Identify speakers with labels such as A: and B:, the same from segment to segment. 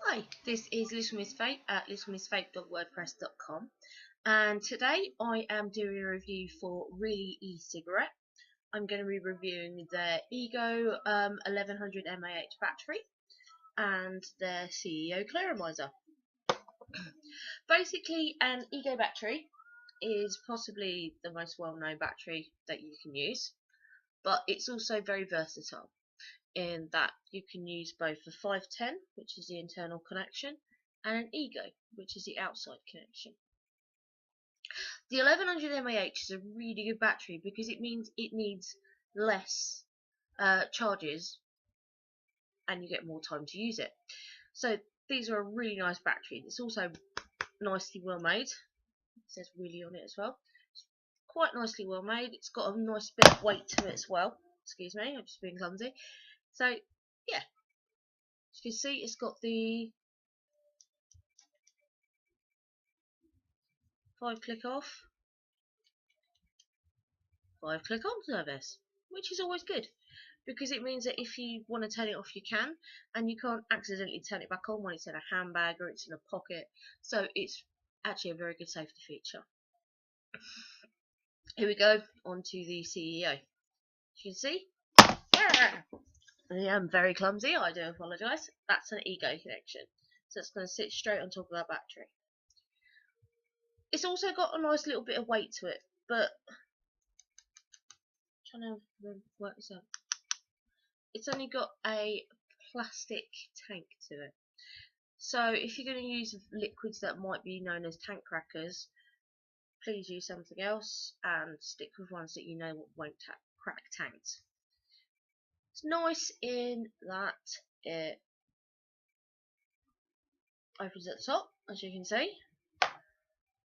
A: Hi, this is Little Miss Fate at littlemissfate.wordpress.com, and today I am doing a review for Really E-Cigarette. I'm going to be reviewing their Ego 1100 mAh battery and their CEO Clearomiser. Basically, an Ego battery is possibly the most well-known battery that you can use, but it's also very versatile in that you can use both the 510, which is the internal connection, and an Ego, which is the outside connection. The 1100 mAh is a really good battery because it means it needs less charges and you get more time to use it. So these are a really nice battery. It's also nicely well made. It says really on it as well. It's quite nicely well made. It's got a nice bit of weight to it as well. Excuse me, I'm just being clumsy. So yeah, as you can see, it's got the 5-click off, 5-click on service, which is always good because it means that if you want to turn it off, you can, and you can't accidentally turn it back on when it's in a handbag or it's in a pocket. So it's actually a very good safety feature. Here we go, onto the CEO. As you can see, I am very clumsy, I do apologise. That's an Ego connection, so it's going to sit straight on top of that battery. It's also got a nice little bit of weight to it, but I'm trying to work this out. It's only got a plastic tank to it. So if you're going to use liquids that might be known as tank crackers, please use something else and stick with ones that you know won't crack tanks. It's nice in that it opens at the top, as you can see,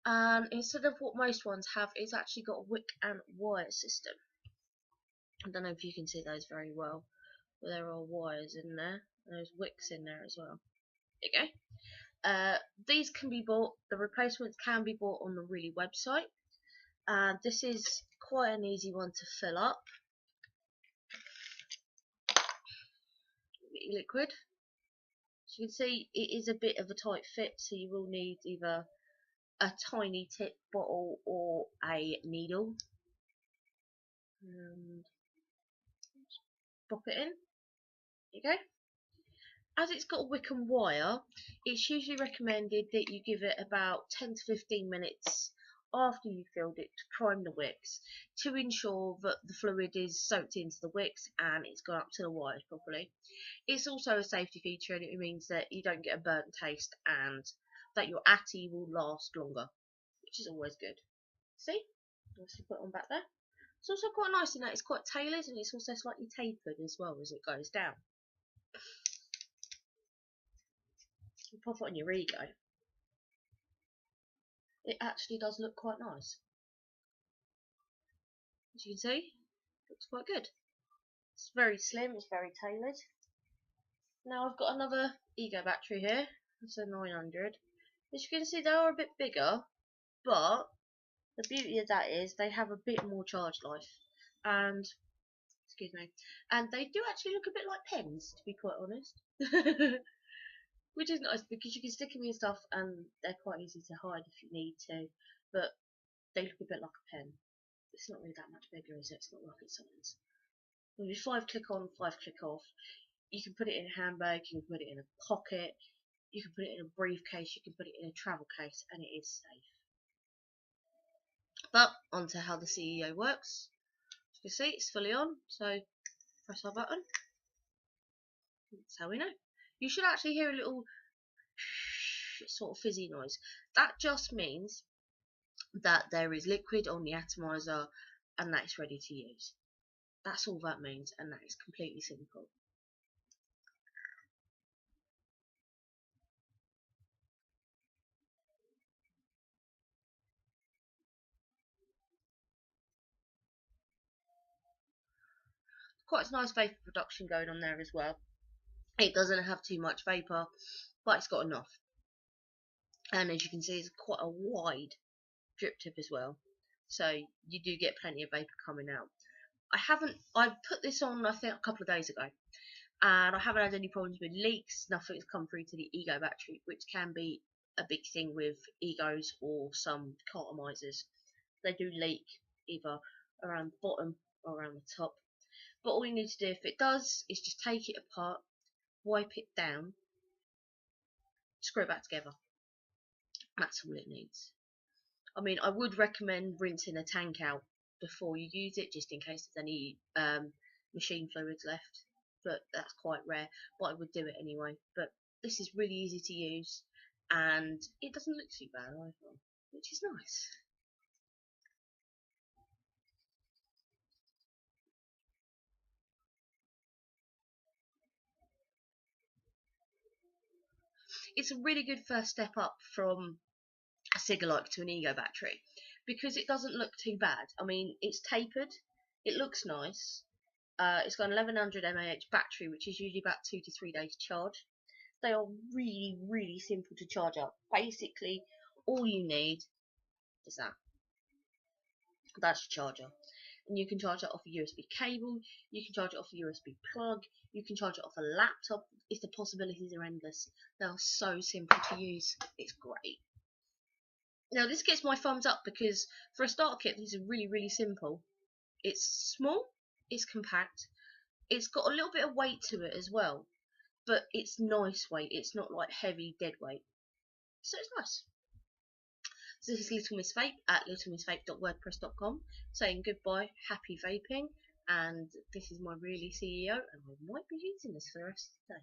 A: and instead of what most ones have, it's actually got a wick and wire system. I don't know if you can see those very well, but there are wires in there, and there's wicks in there as well. There you go. These can be bought, the replacements can be bought on the Really website. This is quite an easy one to fill up. Liquid. As you can see, it is a bit of a tight fit, so you will need either a tiny tip bottle or a needle. And pop it in. There you go. As it's got a wick and wire, it's usually recommended that you give it about 10 to 15 minutes after you've filled it to prime the wicks to ensure that the fluid is soaked into the wicks and it's gone up to the wires properly. It's also a safety feature, and it means that you don't get a burnt taste and that your atty will last longer, which is always good. See? Nicely put on back there. It's also quite nice in that it's quite tailored and it's also slightly tapered as well as it goes down. You pop it on your Ego. It actually does look quite nice. As you can see, it looks quite good. It's very slim, it's very tailored. Now I've got another Ego battery here. It's a 900. As you can see, they are a bit bigger, but the beauty of that is they have a bit more charge life. And excuse me, and they do actually look a bit like pens, to be quite honest. Which is nice because you can stick them in stuff and they're quite easy to hide if you need to, but they look a bit like a pen. It's not really that much bigger, is it? It's not rocket science. When you 5-click on, 5-click off, you can put it in a handbag, you can put it in a pocket, you can put it in a briefcase, you can put it in a travel case, and it is safe. But onto how the CEO works. As you can see, it's fully on, so press our button. That's how we know. You should actually hear a little sort of fizzy noise. That just means that there is liquid on the atomizer and that it's ready to use. That's all that means, and that is completely simple. Quite a nice vapor production going on there as well. It doesn't have too much vapor, but it's got enough. And as you can see, it's quite a wide drip tip as well, so you do get plenty of vapor coming out. I put this on I think a couple of days ago, and I haven't had any problems with leaks. Nothing's come through to the Ego battery, which can be a big thing with Egos or some Clearomisers. They do leak either around the bottom or around the top. But all you need to do if it does is just take it apart, wipe it down, screw it back together. That's all it needs. I mean, I would recommend rinsing a tank out before you use it, just in case there's any machine fluids left. But that's quite rare. But I would do it anyway. But this is really easy to use, and it doesn't look too bad either, which is nice. It's a really good first step up from a Sigalike to an Ego battery, because it doesn't look too bad. I mean, it's tapered, it looks nice. It's got an 1100 mAh battery, which is usually about 2 to 3 days charge. They are really, really simple to charge up. Basically, all you need is that. That's your charger. And you can charge it off a USB cable, you can charge it off a USB plug, you can charge it off a laptop. The possibilities are endless. They are so simple to use. It's great. Now this gets my thumbs up because for a starter kit, these are really, really simple. It's small, it's compact, it's got a little bit of weight to it as well, but it's nice weight. It's not like heavy dead weight, so it's nice. So this is Little Miss Vape at littlemissvape.wordpress.com saying goodbye, happy vaping, and this is my really CEO, and I might be using this for the rest of the day.